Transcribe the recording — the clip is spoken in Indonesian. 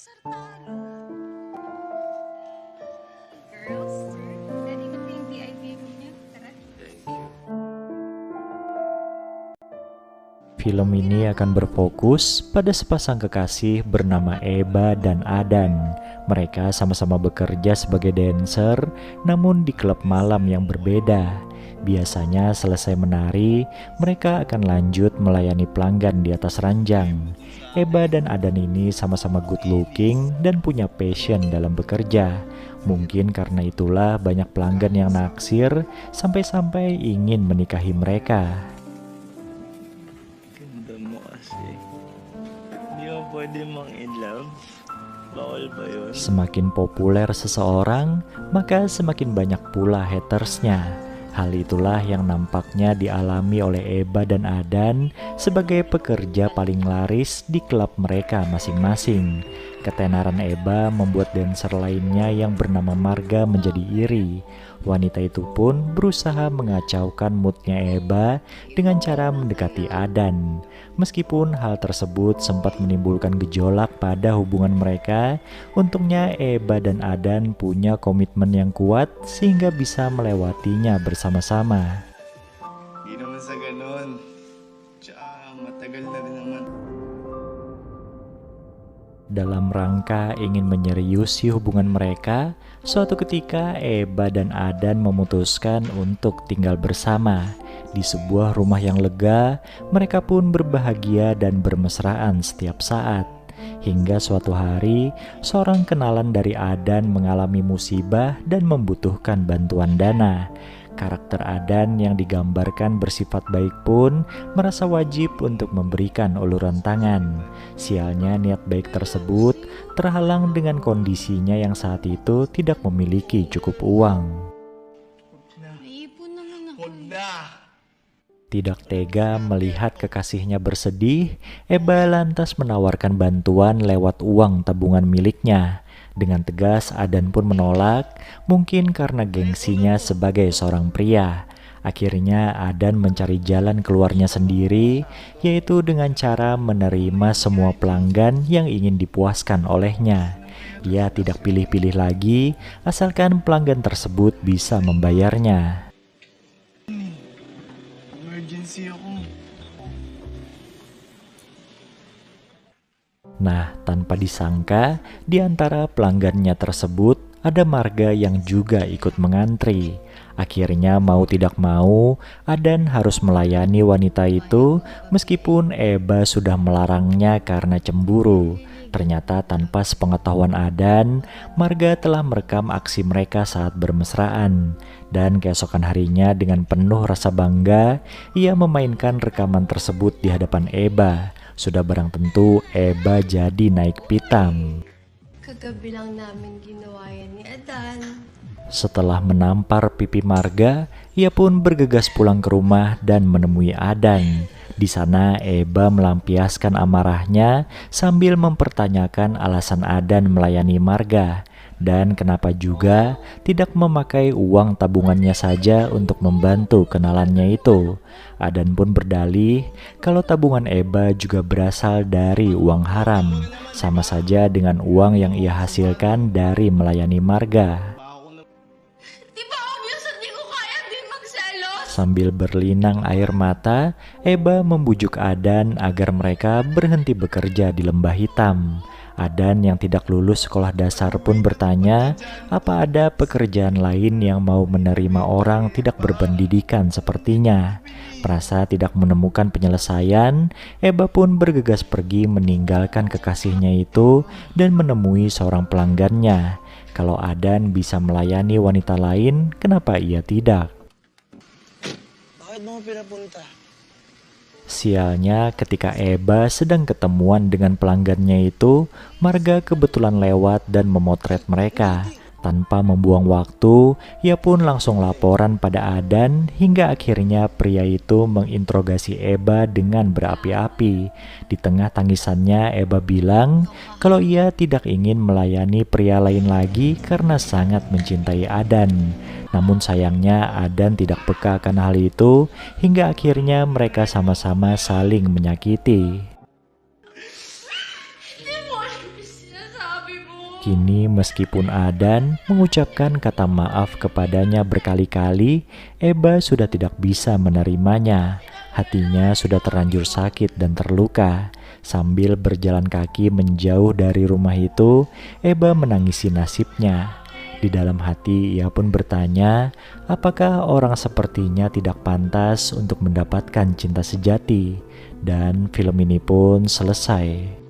Girls, ready na po yung VIP room niyo. Tara. Film ini akan berfokus pada sepasang kekasih bernama Eba dan Adan. Mereka sama-sama bekerja sebagai dancer, namun di klub malam yang berbeda. Biasanya selesai menari, mereka akan lanjut melayani pelanggan di atas ranjang. Eba dan Adan ini sama-sama good looking dan punya passion dalam bekerja. Mungkin karena itulah banyak pelanggan yang naksir sampai-sampai ingin menikahi mereka. Ganda mo kasi. Hindi mo pwede mang-in love. Bawal ba yun? Semakin populer seseorang, maka semakin banyak pula hatersnya. Hal itulah yang nampaknya dialami oleh Eba dan Adan sebagai pekerja paling laris di klub mereka masing-masing. Ketenaran Eba membuat dancer lainnya yang bernama Marga menjadi iri. Wanita itu pun berusaha mengacaukan moodnya Eba dengan cara mendekati Adan. Meskipun hal tersebut sempat menimbulkan gejolak pada hubungan mereka, untungnya Eba dan Adan punya komitmen yang kuat sehingga bisa melewatinya bersama-sama. Hindi naman sa ganun. Tsaka matagal na rin naman. Dalam rangka ingin menyeriusi hubungan mereka, suatu ketika Eba dan Adan memutuskan untuk tinggal bersama. Di sebuah rumah yang lega, mereka pun berbahagia dan bermesraan setiap saat. Hingga suatu hari, seorang kenalan dari Adan mengalami musibah dan membutuhkan bantuan dana. Karakter Adan yang digambarkan bersifat baik pun merasa wajib untuk memberikan uluran tangan. Sialnya niat baik tersebut terhalang dengan kondisinya yang saat itu tidak memiliki cukup uang. Naipon naman ako. Huwag na! Tidak tega melihat kekasihnya bersedih, Eba lantas menawarkan bantuan lewat uang tabungan miliknya. Dengan tegas Adan pun menolak, mungkin karena gengsinya sebagai seorang pria. Akhirnya Adan mencari jalan keluarnya sendiri, yaitu dengan cara menerima semua pelanggan yang ingin dipuaskan olehnya. Ia tidak pilih-pilih lagi, asalkan pelanggan tersebut bisa membayarnya. Emergency ako. Nah, tanpa disangka, di antara pelanggannya tersebut ada Marga yang juga ikut mengantri. Akhirnya mau tidak mau, Adan harus melayani wanita itu meskipun Eba sudah melarangnya karena cemburu. Ternyata tanpa sepengetahuan Adan, Marga telah merekam aksi mereka saat bermesraan. Dan keesokan harinya dengan penuh rasa bangga, ia memainkan rekaman tersebut di hadapan Eba. Sudah barang tentu Eba jadi naik pitam. Kagabi lang namin ginawa yan ni Adan. Setelah menampar pipi Marga, ia pun bergegas pulang ke rumah dan menemui Adan. Di sana Eba melampiaskan amarahnya sambil mempertanyakan alasan Adan melayani Marga. Dan kenapa juga tidak memakai uang tabungannya saja untuk membantu kenalannya itu. Adan pun berdalih kalau tabungan Eba juga berasal dari uang haram, sama saja dengan uang yang ia hasilkan dari melayani Marga. Di ba obvious at di ko kaya din magselos? Sambil berlinang air mata, Eba membujuk Adan agar mereka berhenti bekerja di lembah hitam. Adan yang tidak lulus sekolah dasar pun bertanya, apa ada pekerjaan lain yang mau menerima orang tidak berpendidikan sepertinya. Merasa tidak menemukan penyelesaian, Eba pun bergegas pergi meninggalkan kekasihnya itu dan menemui seorang pelanggannya. Kalau Adan bisa melayani wanita lain, kenapa ia tidak? Bakit mo pinapunta? Sialnya ketika Eba sedang ketemuan dengan pelanggannya itu, Marga kebetulan lewat dan memotret mereka. Tanpa membuang waktu, ia pun langsung laporan pada Adan hingga akhirnya pria itu menginterogasi Eba dengan berapi-api. Di tengah tangisannya Eba bilang kalau ia tidak ingin melayani pria lain lagi karena sangat mencintai Adan. Namun sayangnya Adan tidak peka akan hal itu hingga akhirnya mereka sama-sama saling menyakiti. Di mo alam yung sinasabi Kini meskipun Adan mengucapkan kata maaf kepadanya berkali-kali, Eba sudah tidak bisa menerimanya. Hatinya sudah terlanjur sakit dan terluka. Sambil berjalan kaki menjauh dari rumah itu, Eba menangisi nasibnya. Di dalam hati ia pun bertanya, apakah orang sepertinya tidak pantas untuk mendapatkan cinta sejati? Dan film ini pun selesai.